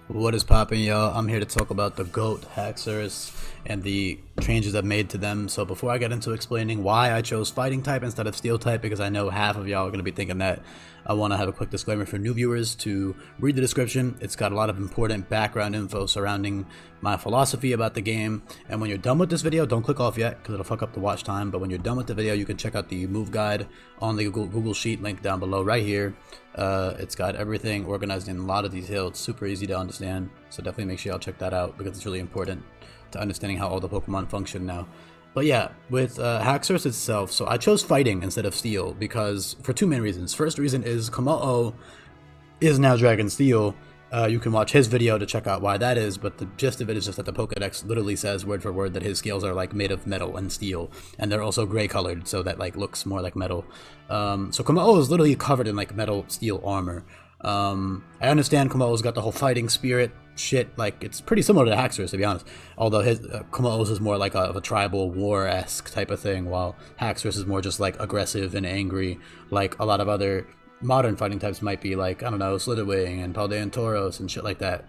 What is poppin', y'all? I'm here to talk about the GOAT, Haxorus, and the changes I've made to them. So before I get into explaining why I chose fighting type instead of steel type, because I know half of y'all are going to be thinking that, I want to have a quick disclaimer for new viewers to read the description. It's got a lot of important background info surrounding my philosophy about the game. And when you're done with this video, don't click off yet because it'll fuck up the watch time. But when you're done with the video, you can check out the move guide on the Google Sheet link down below right here. It's got everything organized in a lot of detail. It's super easy to understand, so definitely make sure y'all check that out because it's really important to understanding how all the Pokemon function now. But yeah, with Haxorus itself, so I chose fighting instead of steel because for two main reasons. First reason is Kommo-o is now Dragon Steel. You can watch his video to check out why that is, but the gist of it is just that the Pokedex literally says word for word that his scales are like made of metal and steel, and they're also gray colored, so that like looks more like metal. So Kommo-o is literally covered in like metal steel armor. I understand Kommo-o's got the whole fighting spirit shit, like it's pretty similar to Haxorus to be honest, although his Kommo-o's is more like a tribal war-esque type of thing, while Haxorus is more just like aggressive and angry, like a lot of other modern fighting types might be, like, I don't know, Slitherwing and Paldean Tauros and shit like that.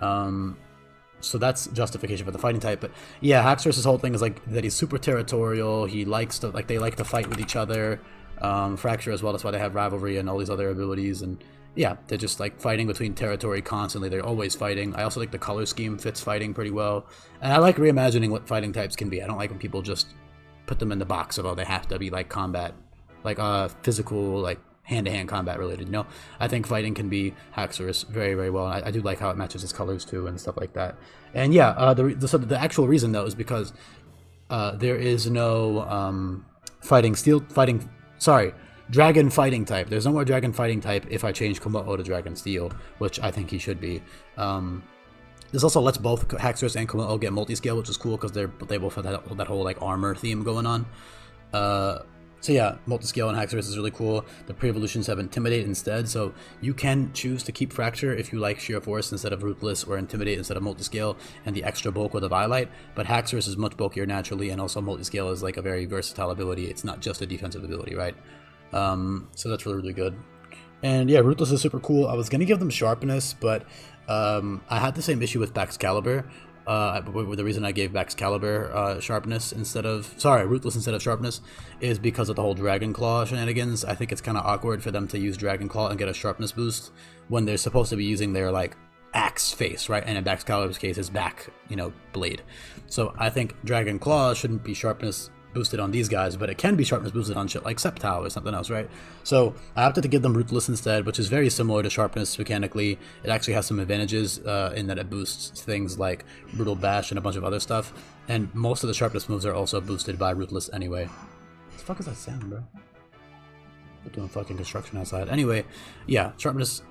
So that's justification for the fighting type. But yeah, Haxorus' whole thing is like that he's super territorial. He likes to, like, they like to fight with each other. Fracture as well, that's why they have rivalry and all these other abilities. And yeah, they're just like fighting between territory constantly. They're always fighting. I also like the color scheme fits fighting pretty well. And I like reimagining what fighting types can be. I don't like when people just put them in the box of, oh, they have to be like combat, like physical, like hand-to-hand combat related. No, I think fighting can be Haxorus very, very well. And I do like how it matches his colors too and stuff like that. And yeah, the actual reason though is because there is no dragon fighting type. There's no more dragon fighting type if I change Kommo-o to Dragon Steel, which I think he should be. This also lets both Haxorus and Kommo-o get multiscale, which is cool because they both have that whole like armor theme going on. So yeah, Multiscale and Haxorus is really cool. The pre-evolutions have Intimidate instead, so you can choose to keep Fracture if you like Sheer Force instead of Ruthless, or Intimidate instead of Multiscale, and the extra bulk with a Violet. But Haxorus is much bulkier naturally, and also Multiscale is like a very versatile ability. It's not just a defensive ability, right? So that's really, really good. And yeah, Ruthless is super cool. I was gonna give them Sharpness, but I had the same issue with Baxcalibur. The reason I gave Baxcalibur Sharpness instead of, Ruthless instead of Sharpness is because of the whole Dragon Claw shenanigans. I think it's kind of awkward for them to use Dragon Claw and get a Sharpness boost when they're supposed to be using their like axe face, right? And in Baxcalibur's case, his back, blade. So I think Dragon Claw shouldn't be Sharpness boosted on these guys, but it can be Sharpness boosted on shit like Sceptile or something else, right? So I opted to give them Ruthless instead, which is very similar to Sharpness mechanically. It actually has some advantages in that it boosts things like Brutal Bash and a bunch of other stuff, and most of the Sharpness moves are also boosted by Ruthless anyway. What the fuck is that sound, bro? We're doing fucking construction outside. Anyway, yeah, Ruthless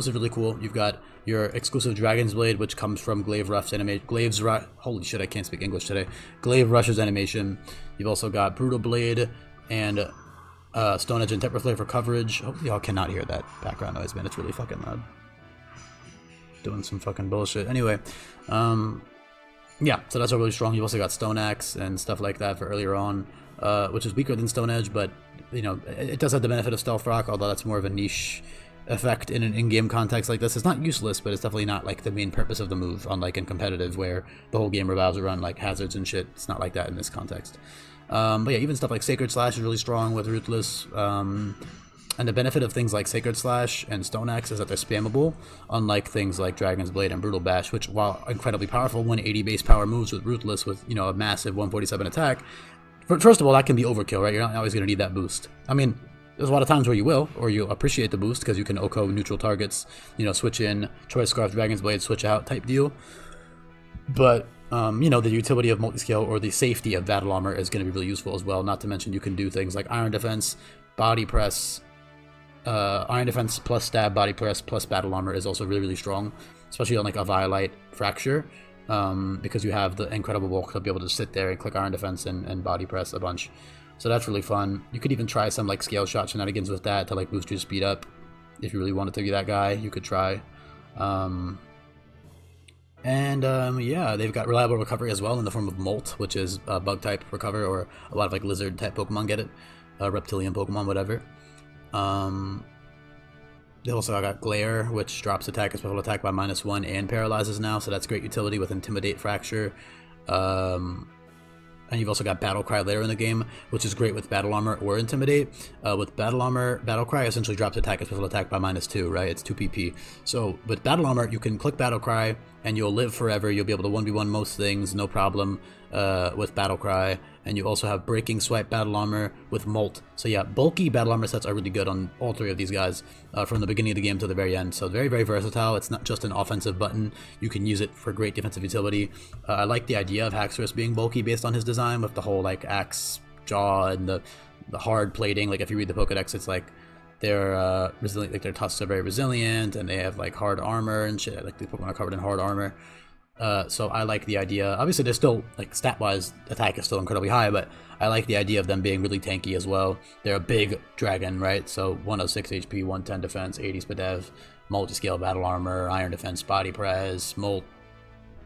is really cool. You've got your exclusive Dragon's Blade, which comes from Glaive Rush's animation. Holy shit, I can't speak English today. Glaive Rush's animation. You've also got Brutal Blade and Stone Edge and Temper Flare for coverage. Hopefully y'all cannot hear that background noise, man. It's really fucking loud. Doing some fucking bullshit. Anyway, yeah, so that's all really strong. You've also got Stone Axe and stuff like that for earlier on, which is weaker than Stone Edge, but it does have the benefit of Stealth Rock, although that's more of a niche effect in an in-game context like this. It's not useless, but it's definitely not like the main purpose of the move, unlike in competitive where the whole game revolves around like hazards and shit. It's not like that in this context. But yeah, even stuff like Sacred Slash is really strong with Ruthless. And the benefit of things like Sacred Slash and Stone Axe is that they're spammable, unlike things like Dragon's Blade and Brutal Bash, which, while incredibly powerful, 180 base power moves with Ruthless with, a massive 147 attack, first of all, that can be overkill, right? You're not always going to need that boost. I mean, there's a lot of times where you will, or you'll appreciate the boost because you can OHKO neutral targets, switch in, Choice Scarf, Dragon's Blade, switch out type deal. But, the utility of Multiscale or the safety of Battle Armor is going to be really useful as well. Not to mention you can do things like Iron Defense, Body Press. Iron Defense plus Stab, Body Press plus Battle Armor is also really, really strong, especially on like a Violet Fracture. Because you have the incredible bulk to be able to sit there and click Iron Defense and Body Press a bunch. So that's really fun. You could even try some like Scale Shot shenanigans with that to like boost your speed up. If you really wanted to be that guy, you could try. Yeah, they've got Reliable Recovery as well in the form of Molt, which is Bug type recover, or a lot of like Lizard type Pokemon get it. Reptilian Pokemon, whatever. They also got Glare, which drops attack and special attack by -1 and paralyzes now, so that's great utility with Intimidate, Fracture. And you've also got Battle Cry later in the game, which is great with Battle Armor or Intimidate. With Battle Armor, Battle Cry essentially drops attack and special attack by -2, right? It's 2 PP. So with Battle Armor, you can click Battle Cry and you'll live forever. You'll be able to 1v1 most things, no problem, with Battle Cry. And you also have Breaking Swipe Battle Armor with Molt. So yeah, bulky Battle Armor sets are really good on all 3 of these guys from the beginning of the game to the very end. So very, very versatile. It's not just an offensive button. You can use it for great defensive utility. I like the idea of Haxorus being bulky based on his design with the whole like axe jaw and the hard plating. Like if you read the Pokedex, it's like they're resilient, like their tusks are very resilient and they have like hard armor and shit. Like the Pokemon are covered in hard armor. So I like the idea. Obviously, they're still, like, stat-wise, attack is still incredibly high, but I like the idea of them being really tanky as well. They're a big dragon, right? So 106 HP, 110 defense, 80 speed dev, multi-scale battle armor, iron defense, body press, molt,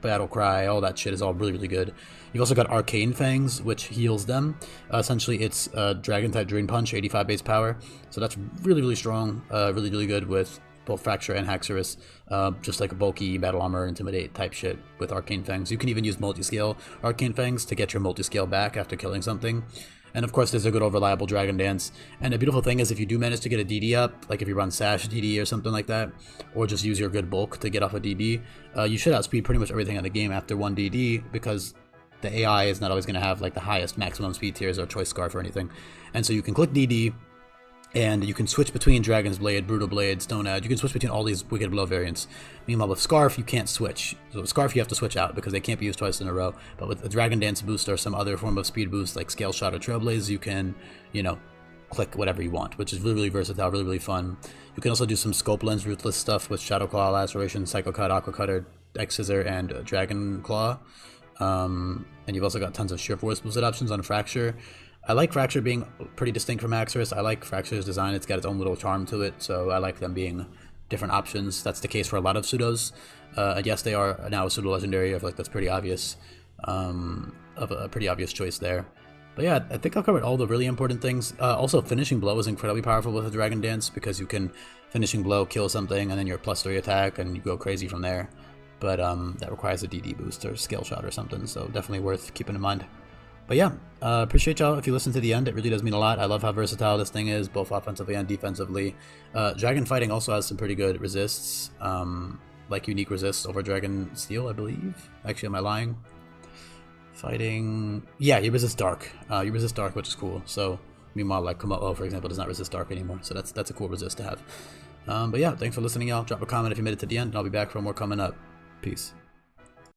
battle cry, all that shit is all really, really good. You've also got Arcane Fangs, which heals them. Essentially, it's Dragon-type Drain Punch, 85 base power. So that's really, really strong, really, really good with both Fracture and Haxorus, just like a bulky Battle Armor, Intimidate type shit with Arcane Fangs. You can even use Multiscale Arcane Fangs to get your Multiscale back after killing something. And of course, there's a good old reliable Dragon Dance. And the beautiful thing is, if you do manage to get a DD up, like if you run Sash DD or something like that, or just use your good bulk to get off a DD, you should outspeed pretty much everything in the game after 1 DD, because the AI is not always going to have like the highest maximum speed tiers or Choice Scarf or anything. And so you can click DD, and you can switch between Dragon's Blade, Brutal Blade, Stone Edge. You can switch between all these Wicked Blow variants. Meanwhile, with Scarf, you can't switch. So with Scarf, you have to switch out because they can't be used twice in a row. But with a Dragon Dance boost or some other form of speed boost like Scale Shot or Trailblaze, you can, you know, click whatever you want, which is really, really versatile, really, really fun. You can also do some Scope Lens, Ruthless stuff with Shadow Claw, Laceration, Psycho Cut, Aqua Cutter, X Scissor, and Dragon Claw. And you've also got tons of Sheer Force boosted options on Fracture. I like Fracture being pretty distinct from Haxorus. I like Fracture's design. It's got its own little charm to it, so I like them being different options. That's the case for a lot of pseudos. And yes, they are now a pseudo legendary. I feel like that's pretty obvious, of a pretty obvious choice there. But yeah, I think I've covered all the really important things. Also, Finishing Blow is incredibly powerful with a Dragon Dance because you can Finishing Blow, kill something, and then you're +3 attack, and you go crazy from there. But that requires a DD boost or Scale Shot or something, so definitely worth keeping in mind. But yeah, appreciate y'all if you listen to the end. It really does mean a lot. I love how versatile this thing is, both offensively and defensively. Dragon Fighting also has some pretty good resists, like unique resists over Dragon Steel, I believe. Actually, am I lying? Fighting... Yeah, you resist Dark. You resist Dark, which is cool. So, meanwhile, like Komodo, for example, does not resist Dark anymore. So that's a cool resist to have. But yeah, thanks for listening, y'all. Drop a comment if you made it to the end, and I'll be back for more coming up. Peace.